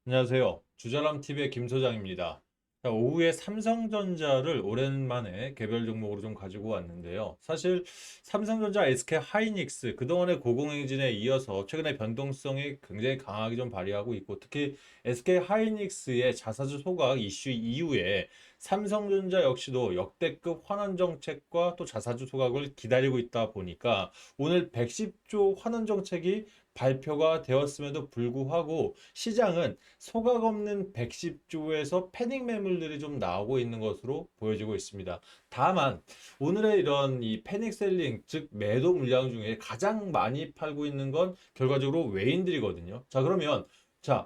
안녕하세요. 주자람TV의 김 소장입니다. 자, 오후에 삼성전자를 오랜만에 개별 종목으로 좀 가지고 왔는데요. 사실 삼성전자, SK 하이닉스 그동안의 고공행진에 이어서 최근에 변동성이 굉장히 강하게 좀 발휘하고 있고, 특히 SK 하이닉스의 자사주 소각 이슈 이후에 삼성전자 역시도 역대급 환원 정책과 또 자사주 소각을 기다리고 있다 보니까 오늘 110조 환원 정책이 발표가 되었음에도 불구하고 시장은 소각 없는 110조에서 패닉 매물들이 좀 나오고 있는 것으로 보여지고 있습니다. 다만 오늘의 이런 이 패닉 셀링, 즉 매도 물량 중에 가장 많이 팔고 있는 건 결과적으로 외인들이거든요. 자, 그러면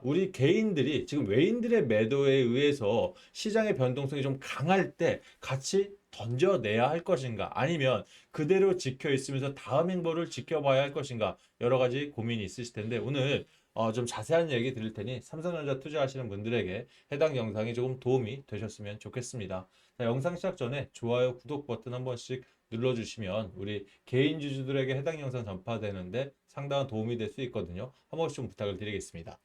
우리 개인들이 지금 외인들의 매도에 의해서 시장의 변동성이 좀 강할 때 같이 던져내야 할 것인가? 아니면 그대로 지켜 있으면서 다음 행보를 지켜봐야 할 것인가? 여러 가지 고민이 있으실 텐데 오늘 좀 자세한 얘기 드릴 테니 삼성전자 투자하시는 분들에게 해당 영상이 조금 도움이 되셨으면 좋겠습니다. 자, 영상 시작 전에 좋아요, 구독 버튼 한 번씩 눌러주시면 우리 개인 주주들에게 해당 영상 전파되는데 상당한 도움이 될 수 있거든요. 한 번씩 좀 부탁을 드리겠습니다.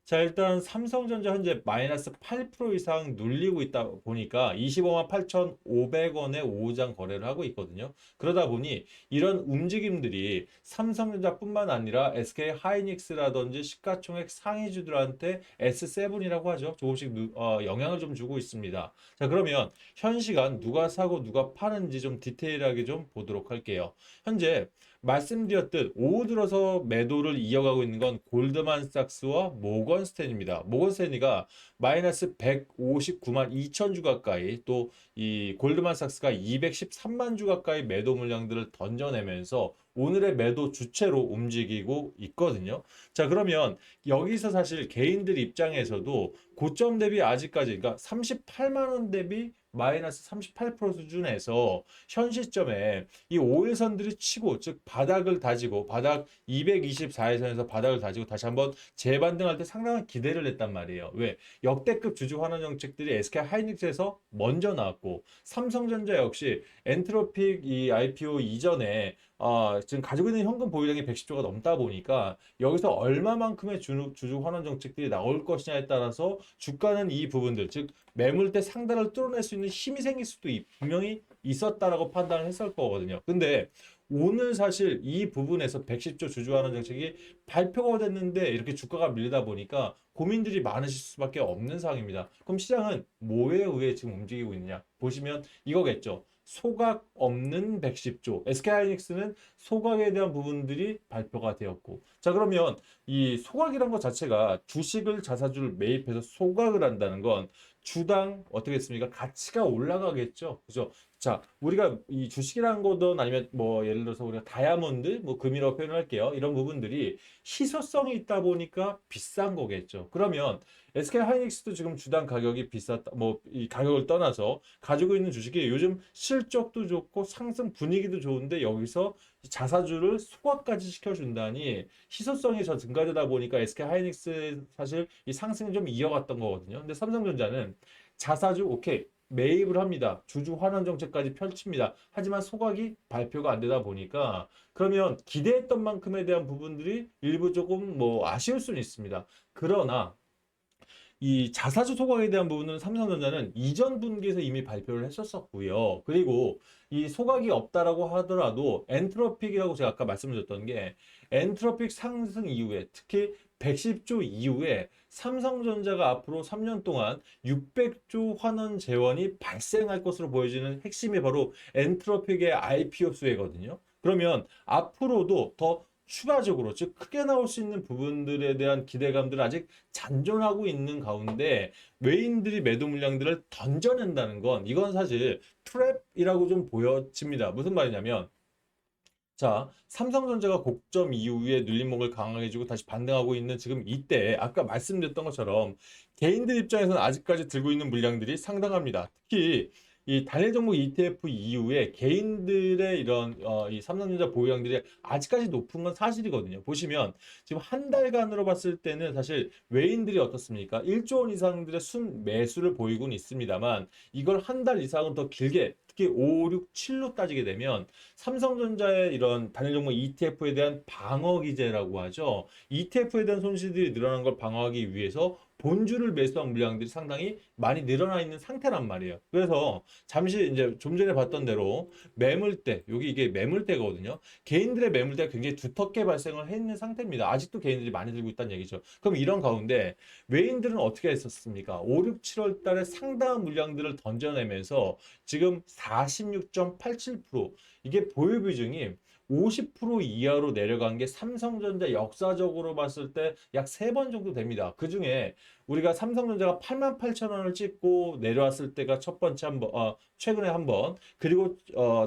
자, 일단 삼성전자 현재 마이너스 8% 이상 눌리고 있다 보니까 25만 8,500원에 5장 거래를 하고 있거든요. 그러다 보니 이런 움직임들이 삼성전자뿐만 아니라 SK 하이닉스라든지 시가총액 상위주들한테 S7이라고 하죠. 조금씩 영향을 좀 주고 있습니다. 자, 그러면 현 시간 누가 사고 누가 파는지 좀 디테일하게 좀 보도록 할게요. 현재 말씀드렸듯 오후 들어서 매도를 이어가고 있는 건 골드만삭스와 모건스탠입니다. 모건스탠이가 마이너스 159만 2천 주 가까이, 또 이 골드만삭스가 213만 주 가까이 매도 물량들을 던져내면서 오늘의 매도 주체로 움직이고 있거든요. 자, 그러면 여기서 사실 개인들 입장에서도 고점 대비 아직까지, 그러니까 38만 원 대비 마이너스 38% 수준에서 현 시점에 이 5일선들이 치고, 즉 바닥을 다지고 바닥 224일선에서 바닥을 다지고 다시 한번 재반등할 때 상당한 기대를 했단 말이에요. 왜? 역대급 주주 환원 정책들이 SK 하이닉스에서 먼저 나왔고, 삼성전자 역시 엔트로픽 이 IPO 이전에 지금 가지고 있는 현금 보유량이 110조가 넘다 보니까 여기서 얼마만큼의 주주 환원 정책들이 나올 것이냐에 따라서 주가는 이 부분들, 즉 매물대 상단을 뚫어낼 수 있는 힘이 생길 수도 분명히 있었다라고 판단을 했을 거거든요. 근데 오늘 사실 이 부분에서 110조 주주환원 정책이 발표가 됐는데 이렇게 주가가 밀리다 보니까 고민들이 많으실 수밖에 없는 상황입니다. 그럼 시장은 뭐에 의해 지금 움직이고 있느냐? 보시면 이거겠죠. 소각 없는 110조. SK하이닉스는 소각에 대한 부분들이 발표가 되었고. 자, 그러면 이 소각이란 것 자체가 주식을 자사주를 매입해서 소각을 한다는 건 주당 어떻게 했습니까? 가치가 올라가겠죠. 그죠? 자, 우리가 이 주식이라는 거든 아니면 뭐 예를 들어서 우리가 다이아몬드, 뭐 금이라고 표현할게요. 이런 부분들이 희소성이 있다 보니까 비싼 거겠죠. 그러면 SK 하이닉스도 지금 주당 가격이 비쌌다, 뭐 이 가격을 떠나서 가지고 있는 주식이 요즘 실적도 좋고 상승 분위기도 좋은데 여기서 자사주를 소각까지 시켜준다니 희소성이 저 증가되다 보니까 SK 하이닉스 사실 이 상승을 좀 이어갔던 거거든요. 근데 삼성전자는 자사주 오케이 매입을 합니다. 주주 환원 정책까지 펼칩니다. 하지만 소각이 발표가 안 되다 보니까 그러면 기대했던 만큼에 대한 부분들이 일부 조금 뭐 아쉬울 수는 있습니다. 그러나 이 자사주 소각에 대한 부분은 삼성전자는 이전 분기에서 이미 발표를 했었었고요. 그리고 이 소각이 없다라고 하더라도 엔트로픽이라고 제가 아까 말씀드렸던 게 엔트로픽 상승 이후에 특히 110조 이후에 삼성전자가 앞으로 3년 동안 600조 환원 재원이 발생할 것으로 보여지는 핵심이 바로 엔트로픽의 IPO 수혜거든요. 그러면 앞으로도 더 추가적으로, 즉 크게 나올 수 있는 부분들에 대한 기대감들은 아직 잔존하고 있는 가운데 외인들이 매도 물량들을 던져낸다는 건 이건 사실 트랩이라고 좀 보여집니다. 무슨 말이냐면, 자, 삼성전자가 곡점 이후에 눌림목을 강하게 주고 다시 반등하고 있는 지금 이때 아까 말씀드렸던 것처럼 개인들 입장에서는 아직까지 들고 있는 물량들이 상당합니다. 특히 이 단일 종목 ETF 이후에 개인들의 이런 이 삼성전자 보유량들이 아직까지 높은 건 사실이거든요. 보시면 지금 한 달간으로 봤을 때는 사실 외인들이 어떻습니까? 1조 원 이상들의 순 매수를 보이고는 있습니다만 이걸 한 달 이상은 더 길게, 특히 5, 6, 7로 따지게 되면 삼성전자의 이런 단일 종목 ETF에 대한 방어 기제라고 하죠. ETF에 대한 손실들이 늘어난 걸 방어하기 위해서 본주를 매수한 물량들이 상당히 많이 늘어나 있는 상태란 말이에요. 그래서 잠시 이제 좀 전에 봤던 대로 매물대, 여기 이게 매물대거든요. 개인들의 매물대가 굉장히 두텁게 발생을 해 있는 상태입니다. 아직도 개인들이 많이 들고 있다는 얘기죠. 그럼 이런 가운데 외인들은 어떻게 했었습니까? 5, 6, 7월 달에 상당한 물량들을 던져내면서 지금 46.87%, 이게 보유 비중이 50% 이하로 내려간 게 삼성전자 역사적으로 봤을 때 약 3번 정도 됩니다. 그중에 우리가 삼성전자가 88,000원을 찍고 내려왔을 때가 첫 번째 한 번, 최근에 한 번, 그리고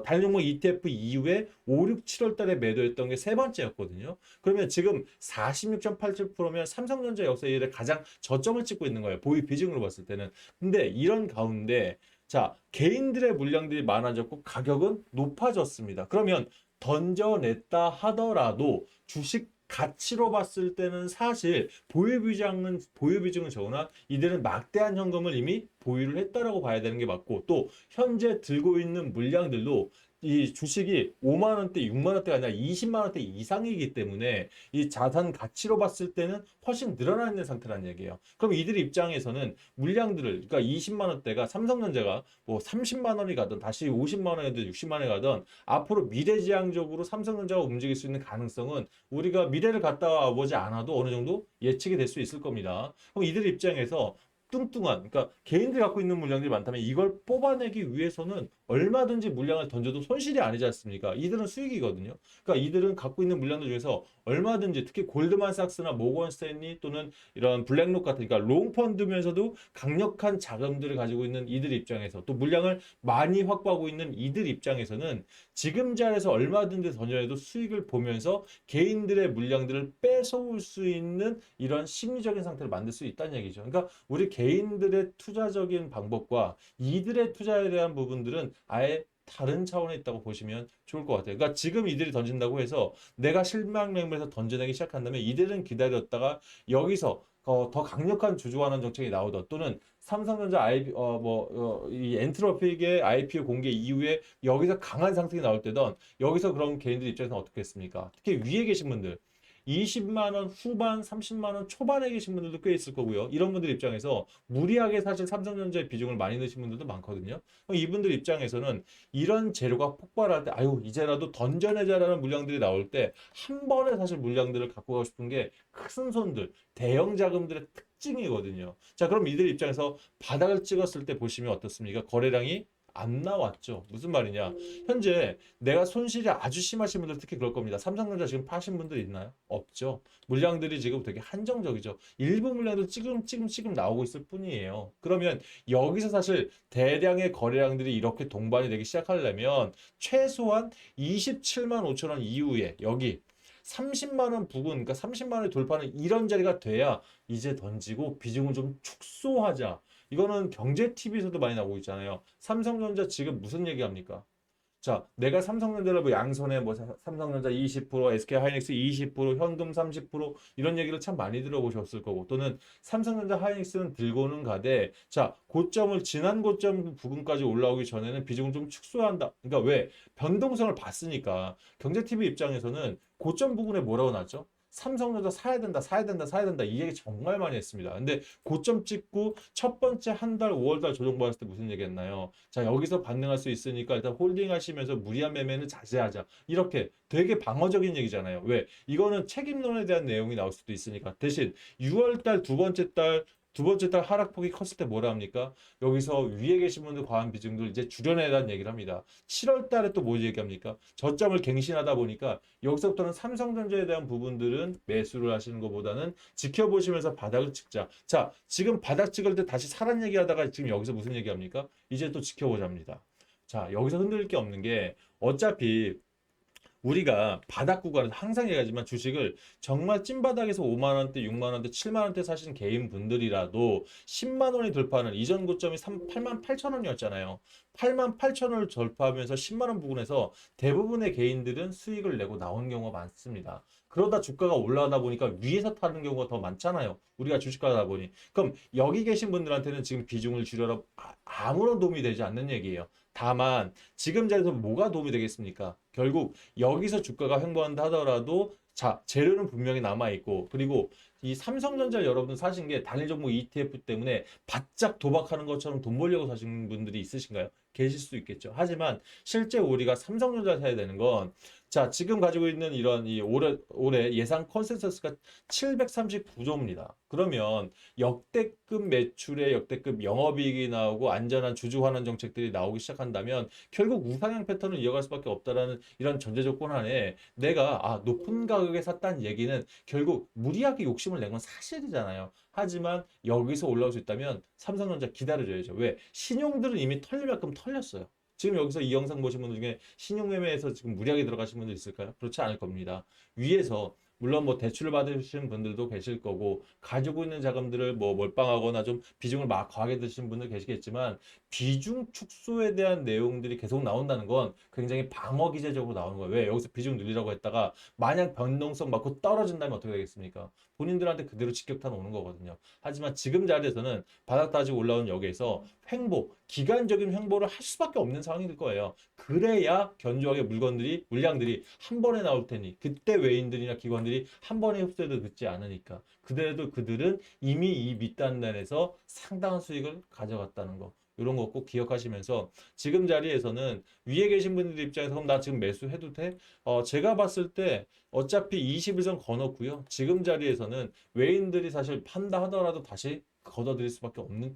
다른 종목 ETF 이후에 5, 6, 7월 달에 매도했던 게 세 번째였거든요. 그러면 지금 46.87%면 삼성전자 역사 이래 가장 저점을 찍고 있는 거예요. 보유 비중으로 봤을 때는. 근데 이런 가운데 자, 개인들의 물량들이 많아졌고 가격은 높아졌습니다. 그러면 던져냈다 하더라도 주식 가치로 봤을 때는 사실 보유 비중은 적으나 이들은 막대한 현금을 이미 보유를 했다라고 봐야 되는 게 맞고, 또 현재 들고 있는 물량들도 이 주식이 5만 원대, 6만 원대가 아니라 20만 원대 이상이기 때문에 이 자산 가치로 봤을 때는 훨씬 늘어나 있는 상태라는 얘기예요. 그럼 이들 입장에서는 물량들을, 그러니까 20만 원대가 삼성전자가 뭐 30만 원이 가든 다시 50만 원이든 60만 원이 가든 앞으로 미래지향적으로 삼성전자가 움직일 수 있는 가능성은 우리가 미래를 갔다 와보지 않아도 어느 정도 예측이 될 수 있을 겁니다. 그럼 이들 입장에서 뚱뚱한, 그러니까 개인들이 갖고 있는 물량들이 많다면 이걸 뽑아내기 위해서는 얼마든지 물량을 던져도 손실이 아니지 않습니까? 이들은 수익이거든요. 그러니까 이들은 갖고 있는 물량들 중에서 얼마든지, 특히 골드만삭스나 모건 스탠리 또는 이런 블랙록 같은, 그러니까 롱펀드면서도 강력한 자금들을 가지고 있는 이들 입장에서, 또 물량을 많이 확보하고 있는 이들 입장에서는 지금 자리에서 얼마든지 던져내도 수익을 보면서 개인들의 물량들을 뺏어올 수 있는 이런 심리적인 상태를 만들 수 있다는 얘기죠. 그러니까 우리 개인들의 투자적인 방법과 이들의 투자에 대한 부분들은 아예 다른 차원에 있다고 보시면 좋을 것 같아요. 그러니까 지금 이들이 던진다고 해서 내가 실망 매물에서 던져내기 시작한다면 이들은 기다렸다가 여기서 더 강력한 주주환원 정책이 나오던, 또는 삼성전자 이 엔트로픽의 IPO 공개 이후에 여기서 강한 상승이 나올 때던, 여기서 그런 개인들 입장에서는 어떻겠습니까? 특히 위에 계신 분들 20만 원 후반, 30만 원 초반에 계신 분들도 꽤 있을 거고요. 이런 분들 입장에서 무리하게 사실 삼성전자의 비중을 많이 넣으신 분들도 많거든요. 이분들 입장에서는 이런 재료가 폭발할 때 아유 이제라도 던져내자라는 물량들이 나올 때 한 번에 사실 물량들을 갖고 가고 싶은 게 큰 손들, 대형 자금들의 특징이거든요. 자, 그럼 이들 입장에서 바닥을 찍었을 때 보시면 어떻습니까? 거래량이 안 나왔죠. 무슨 말이냐? 현재 내가 손실이 아주 심하신 분들 특히 그럴 겁니다. 삼성전자 지금 파신 분들 있나요? 없죠. 물량들이 지금 되게 한정적이죠. 일부 물량도 지금 나오고 있을 뿐이에요. 그러면 여기서 사실 대량의 거래량들이 이렇게 동반이 되기 시작하려면 최소한 27만 5천 원 이후에 여기 30만 원 부근, 그러니까 30만 원이 돌파하는 이런 자리가 돼야 이제 던지고 비중을 좀 축소하자. 이거는 경제 TV에서도 많이 나오고 있잖아요. 삼성전자 지금 무슨 얘기합니까? 자, 내가 삼성전자를 뭐 양손에 뭐 삼성전자 20%, SK하이닉스 20%, 현금 30% 이런 얘기를 참 많이 들어보셨을 거고, 또는 삼성전자 하이닉스는 들고는 가되 자, 고점을 지난 고점 부근까지 올라오기 전에는 비중을 좀 축소한다. 그러니까 왜? 변동성을 봤으니까. 경제TV 입장에서는 고점 부근에 뭐라고 나왔죠? 삼성전자 사야 된다, 사야 된다, 사야 된다 이 얘기 정말 많이 했습니다. 근데 고점 찍고 첫 번째 한 달, 5월달 조정 받았을 때 무슨 얘기 했나요? 자, 여기서 반등할 수 있으니까 일단 홀딩 하시면서 무리한 매매는 자제하자. 이렇게 되게 방어적인 얘기잖아요. 왜? 이거는 책임론에 대한 내용이 나올 수도 있으니까. 대신 6월달 두 번째 달 하락폭이 컸을 때 뭐라 합니까? 여기서 위에 계신 분들 과한 비중들 이제 줄여내라는 얘기를 합니다. 7월 달에 또 뭐 얘기합니까? 저점을 갱신하다 보니까 여기서부터는 삼성전자에 대한 부분들은 매수를 하시는 것보다는 지켜보시면서 바닥을 찍자. 자, 지금 바닥 찍을 때 다시 사란 얘기하다가 지금 여기서 무슨 얘기합니까? 이제 또 지켜보자입니다. 자, 여기서 흔들릴 게 없는 게 어차피 우리가 바닥 구간에서 항상 얘기하지만 주식을 정말 찐바닥에서 5만 원대, 6만 원대, 7만 원대 사신 개인 분들이라도 10만 원이 돌파하는 이전 고점이 8만 8천 원이었잖아요. 8만 8천 원을 돌파하면서 10만 원 부근에서 대부분의 개인들은 수익을 내고 나온 경우가 많습니다. 그러다 주가가 올라가다 보니까 위에서 타는 경우가 더 많잖아요. 우리가 주식하다 보니. 그럼 여기 계신 분들한테는 지금 비중을 줄여라 아무런 도움이 되지 않는 얘기예요. 다만 지금 자리에서 뭐가 도움이 되겠습니까? 결국 여기서 주가가 횡보한다 하더라도 자, 재료는 분명히 남아있고, 그리고 이 삼성전자를 여러분 사신 게 단일 종목 ETF 때문에 바짝 도박하는 것처럼 돈 벌려고 사신 분들이 있으신가요? 계실 수도 있겠죠. 하지만 실제 우리가 삼성전자 사야 되는 건, 자, 지금 가지고 있는 이런 이 올해 예상 컨센서스가 739조입니다. 그러면 역대급 매출에 역대급 영업이익이 나오고 안전한 주주 환원 정책들이 나오기 시작한다면 결국 우상향 패턴을 이어갈 수밖에 없다라는 이런 전제 조건 안에 내가 높은 가격에 샀다는 얘기는 결국 무리하게 욕심을 낸 건 사실이잖아요. 하지만 여기서 올라올 수 있다면 삼성전자 기다려줘야죠. 왜? 신용들은 이미 털릴 만큼 털렸어요. 지금 여기서 이 영상 보신 분들 중에 신용매매에서 지금 무리하게 들어가신 분들 있을까요? 그렇지 않을 겁니다. 위에서 물론 뭐 대출을 받으신 분들도 계실 거고 가지고 있는 자금들을 뭐 몰빵하거나 좀 비중을 막 과하게 드신 분들 계시겠지만 비중 축소에 대한 내용들이 계속 나온다는 건 굉장히 방어 기제적으로 나오는 거예요. 왜? 여기서 비중 늘리라고 했다가 만약 변동성 맞고 떨어진다면 어떻게 되겠습니까? 본인들한테 그대로 직격탄 오는 거거든요. 하지만 지금 자리에서는 바닥 따지고 올라온 여기에서 횡보, 기간적인 횡보를 할 수밖에 없는 상황이 될 거예요. 그래야 견조하게 물량들이 한 번에 나올 테니 그때 외인들이나 기관들이 한 번에 흡수해도 늦지 않으니까. 그래도 그들은 이미 이 밑단단에서 상당한 수익을 가져갔다는 거. 이런 거 꼭 기억하시면서 지금 자리에서는 위에 계신 분들 입장에서 그럼 나 지금 매수해도 돼? 제가 봤을 때 어차피 21선 거놓고요. 지금 자리에서는 외인들이 사실 판다 하더라도 다시 걷어들일 수밖에 없는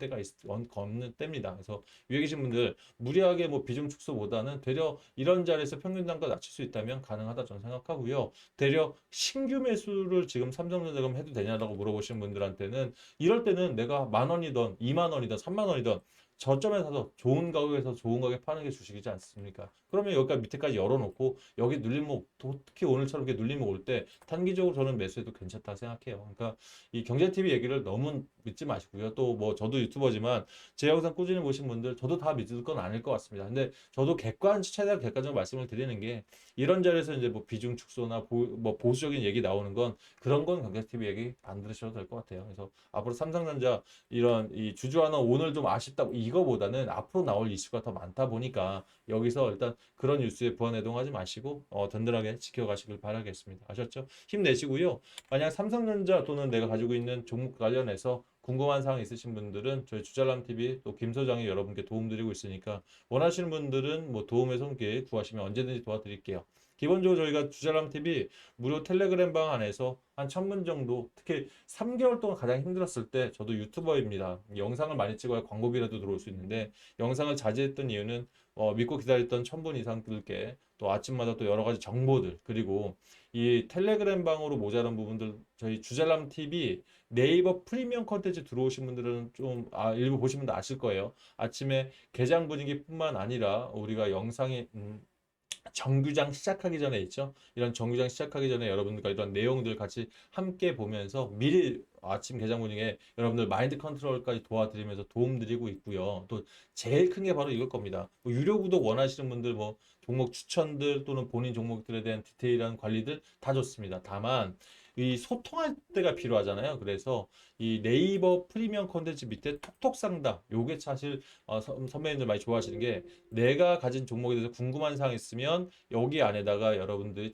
없는 때입니다. 그래서 위에 계신 분들 무리하게 뭐 비중 축소보다는 되려 이런 자리에서 평균 단가 낮출 수 있다면 가능하다 저는 생각하고요. 되려 신규 매수를 지금 삼성전자금 해도 되냐라고 물어보시는 분들한테는 이럴 때는 내가 10,000원이든 20,000원이든 30,000원이든 저점에 사서 좋은 가격에서 좋은 가격에 파는 게 주식이지 않습니까? 그러면 여기까지 밑에까지 열어놓고 여기 눌림목, 특히 오늘처럼 이렇게 눌림목 올 때 단기적으로 저는 매수해도 괜찮다 생각해요. 그러니까 이 경제TV 얘기를 너무 믿지 마시고요. 또 뭐 저도 유튜버지만 제 영상 꾸준히 보신 분들 저도 다 믿을 건 아닐 것 같습니다. 근데 저도 최대한 객관적으로 말씀을 드리는 게 이런 자리에서 이제 뭐 비중 축소나 뭐 보수적인 얘기 나오는 건 그런 건 경제TV 얘기 안 들으셔도 될 것 같아요. 그래서 앞으로 삼성전자 이런 이 주주하나 오늘 좀 아쉽다 이거보다는 앞으로 나올 이슈가 더 많다 보니까 여기서 일단 그런 뉴스에 부안해동하지 마시고 든든하게 지켜가시길 바라겠습니다. 아셨죠? 힘내시고요. 만약 삼성전자 또는 내가 가지고 있는 종목 관련해서 궁금한 사항 있으신 분들은 저희 주잘남TV 또 김 소장이 여러분께 도움드리고 있으니까 원하시는 분들은 뭐 도움의 손길 구하시면 언제든지 도와드릴게요. 기본적으로 저희가 주잘남TV 무료 텔레그램 방 안에서 한 1,000분 정도, 특히 3개월 동안 가장 힘들었을 때 저도 유튜버입니다. 영상을 많이 찍어야 광고비라도 들어올 수 있는데 영상을 자제했던 이유는 믿고 기다렸던 1,000분 이상들께 또 아침마다 또 여러 가지 정보들, 그리고 이 텔레그램 방으로 모자란 부분들 저희 주잘남 TV 네이버 프리미엄 컨텐츠 들어오신 분들은 좀 일부 보신 분들 아실 거예요. 아침에 개장 분위기뿐만 아니라 우리가 영상이 정규장 시작하기 전에 있죠. 이런 정규장 시작하기 전에 여러분들과 이런 내용들 같이 함께 보면서 미리 아침 개장 분위기에 여러분들 마인드 컨트롤까지 도와드리면서 도움드리고 있고요. 또 제일 큰 게 바로 이걸 겁니다. 뭐 유료 구독 원하시는 분들 뭐 종목 추천들 또는 본인 종목들에 대한 디테일한 관리들 다 좋습니다. 다만 이 소통할 때가 필요하잖아요. 그래서 이 네이버 프리미엄 콘텐츠 밑에 톡톡 상담 요게 사실 선배님들 많이 좋아하시는 게 내가 가진 종목에 대해서 궁금한 사항 있으면 여기 안에다가 여러분들이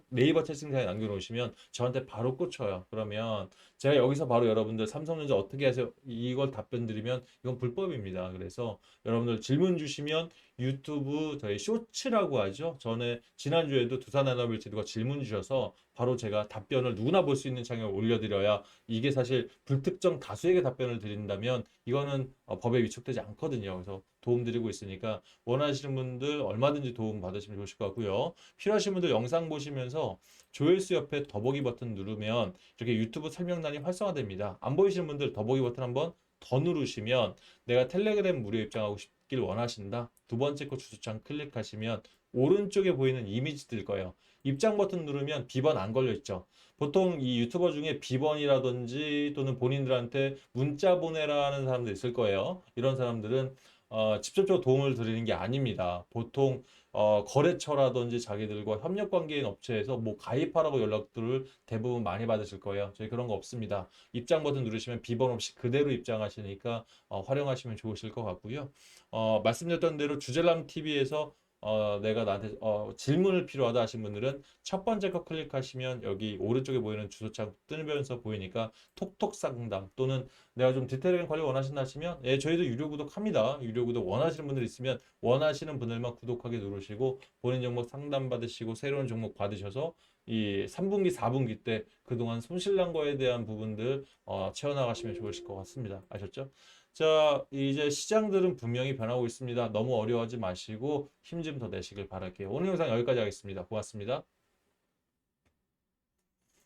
네이버 채팅창에 남겨놓으시면 저한테 바로 꽂혀요. 그러면 제가 여기서 바로 여러분들 삼성전자 어떻게 하세요? 이걸 답변 드리면 이건 불법입니다. 그래서 여러분들 질문 주시면 유튜브 저희 쇼츠라고 하죠. 전에 지난주에도 두산에너빌지가 질문 주셔서 바로 제가 답변을 누구나 볼 수 있는 창에 올려드려야 이게 사실 불특정 다수에게 답변을 드린다면 이거는 법에 위축되지 않거든요. 그래서 도움드리고 있으니까 원하시는 분들 얼마든지 도움 받으시면 좋으실 것 같고요. 필요하신 분들 영상 보시면서 조회수 옆에 더보기 버튼 누르면 이렇게 유튜브 설명란이 활성화됩니다. 안 보이시는 분들 더보기 버튼 한번 더 누르시면 내가 텔레그램 무료 입장하고 싶길 원하신다. 두 번째 거 주소창 클릭하시면 오른쪽에 보이는 이미지 뜰 거예요. 입장 버튼 누르면 비번 안 걸려 있죠. 보통 이 유튜버 중에 비번이라든지 또는 본인들한테 문자 보내라는 사람들 있을 거예요. 이런 사람들은 직접적으로 도움을 드리는 게 아닙니다. 보통 거래처라든지 자기들과 협력 관계인 업체에서 뭐 가입하라고 연락들을 대부분 많이 받으실 거예요. 저희 그런 거 없습니다. 입장 버튼 누르시면 비번 없이 그대로 입장하시니까 활용하시면 좋으실 것 같고요. 말씀드렸던 대로 주젤람 TV에서 내가 나한테 질문을 필요하다 하신 분들은 첫 번째 거 클릭하시면 여기 오른쪽에 보이는 주소창 뜨면서 보이니까 톡톡 상담 또는 내가 좀 디테일한 관리 원하신다 하시면 예, 저희도 유료 구독합니다. 유료 구독 원하시는 분들 있으면 원하시는 분들만 구독하기 누르시고 본인 종목 상담 받으시고 새로운 종목 받으셔서 이 3분기, 4분기 때 그동안 손실난 거에 대한 부분들 채워나가시면 좋으실 것 같습니다. 아셨죠? 자, 이제 시장들은 분명히 변하고 있습니다. 너무 어려워하지 마시고 힘 좀 더 내시길 바랄게요. 오늘 영상 여기까지 하겠습니다. 고맙습니다.